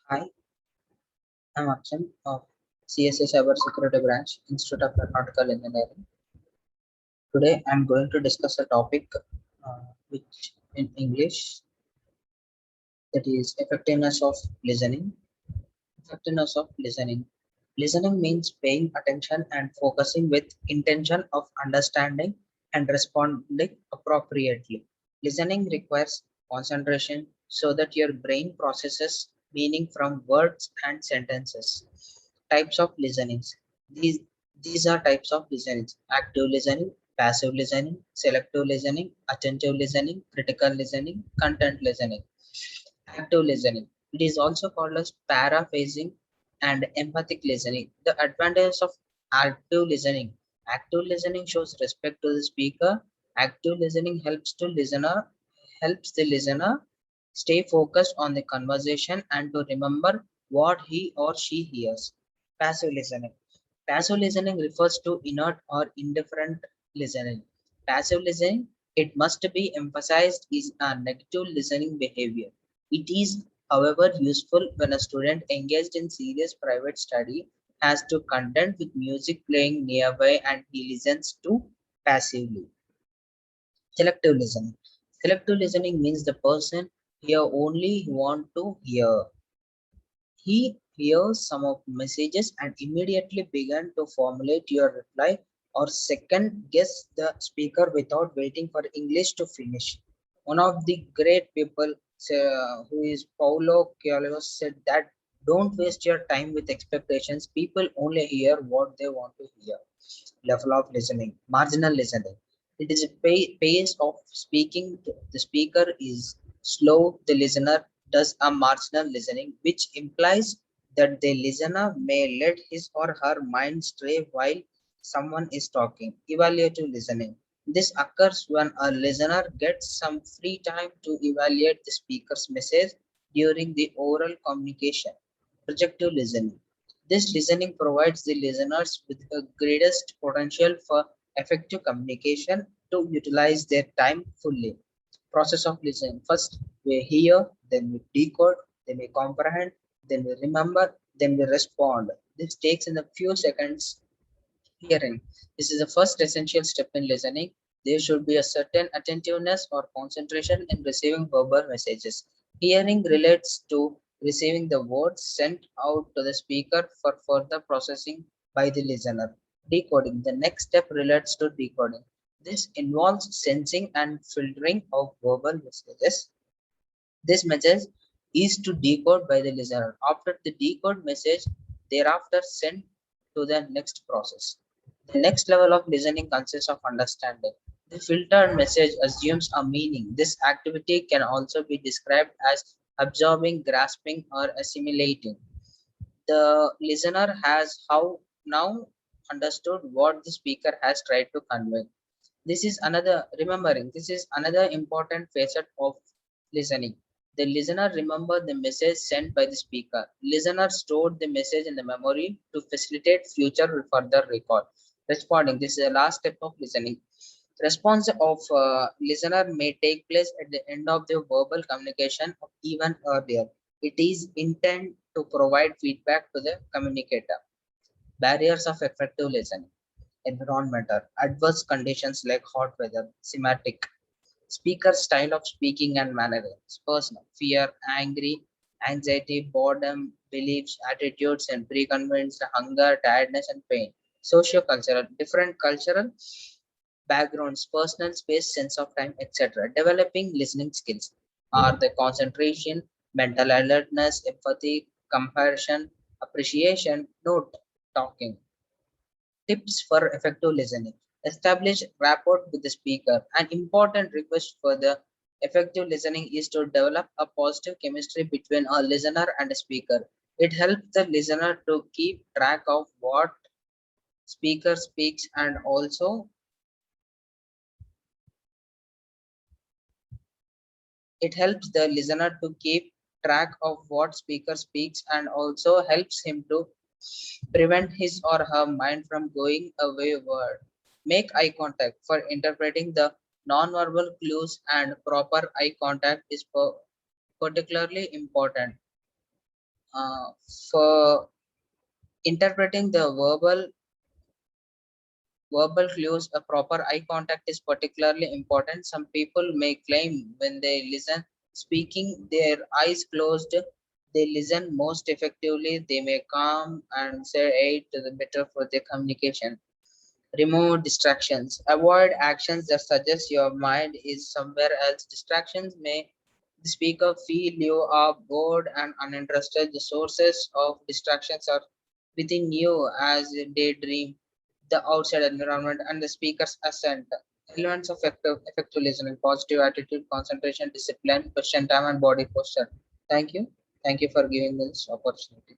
Hi, I'm Akshan of CSA Cybersecurity Branch, Institute of Aeronautical Engineering. Today, I'm going to discuss a topic which in English, that is effectiveness of listening. Effectiveness of listening. Listening means paying attention and focusing with intention of understanding and responding appropriately. Listening requires concentration so that your brain processes meaning from words and sentences. Types of listenings. These these are types of listenings: active listening, passive listening, selective listening, attentive listening, critical listening, content listening. Active listening. It is also called as paraphasing and empathic listening. The advantages of active listening. Active listening shows respect to the speaker. Active listening helps the listener stay focused on the conversation and to remember what he or she hears. Passive listening. Passive listening refers to inert or indifferent listening. Passive listening, it must be emphasized, is a negative listening behavior. It is, however, useful when a student engaged in serious private study has to content with music playing nearby and he listens to passively. Selective listening. Selective listening means the person hear only want to hear. He hears some of messages and immediately began to formulate your reply or second guess the speaker without waiting for English to finish. One of the great people, who is Paulo Coelho, said that don't waste your time with expectations. People only hear what they want to hear. Level of listening, marginal listening. It is a pace of speaking. The speaker is slow. The listener does a marginal listening, which implies that the listener may let his or her mind stray while someone is talking. Evaluative listening. This occurs when a listener gets some free time to evaluate the speaker's message during the oral communication. Projective listening. This listening provides the listeners with a greatest potential for effective communication to utilize their time fully. Process of listening. First, we hear, then we decode, then we comprehend, then we remember, then we respond. This takes in a few seconds. Hearing. This is the first essential step in listening. There should be a certain attentiveness or concentration in receiving verbal messages. Hearing relates to receiving the words sent out to the speaker for further processing by the listener. Decoding. The next step relates to decoding. This involves sensing and filtering of verbal messages. This message is to decode by the listener. After the decode message, thereafter sent to the next process. The next level of listening consists of understanding. The filtered message assumes a meaning. This activity can also be described as absorbing, grasping, or assimilating. The listener has how now understood what the speaker has tried to convey. This is another important facet of listening. The listener remember the message sent by the speaker. Listener stored the message in the memory to facilitate future further recall. Responding. This is the last step of listening. Response of listener may take place at the end of the verbal communication or even earlier. It is intended to provide feedback to the communicator. Barriers of effective listening. Environmental. Adverse conditions like hot weather. Semantic. Speaker style of speaking and mannerisms. Personal. Fear, angry, anxiety, boredom, beliefs, attitudes, and preconceived hunger, tiredness, and pain. Socio-cultural. Different cultural backgrounds, personal space, sense of time, etc. Developing listening skills are the concentration, mental alertness, empathy, comparison, appreciation, note, talking. Tips for effective listening. Establish rapport with the speaker. An important request for the effective listening is to develop a positive chemistry between a listener and a speaker. It helps the listener to keep track of what speaker speaks and also it helps the listener to keep track of what speaker speaks and also helps him to prevent his or her mind from going away word. Make eye contact for interpreting the nonverbal clues and proper eye contact is particularly important. For interpreting the verbal clues, a proper eye contact is particularly important. Some people may claim when they listen, speaking their eyes closed, they listen most effectively. They may calm and say aid to the better for their communication. Remove distractions. Avoid actions that suggest your mind is somewhere else. Distractions may the speaker feel you are bored and uninterested. The sources of distractions are within you as a daydream, the outside environment, and the speaker's accent. Elements of effective listening, positive attitude, concentration, discipline, question time, and body posture. Thank you. Thank you for giving me this opportunity.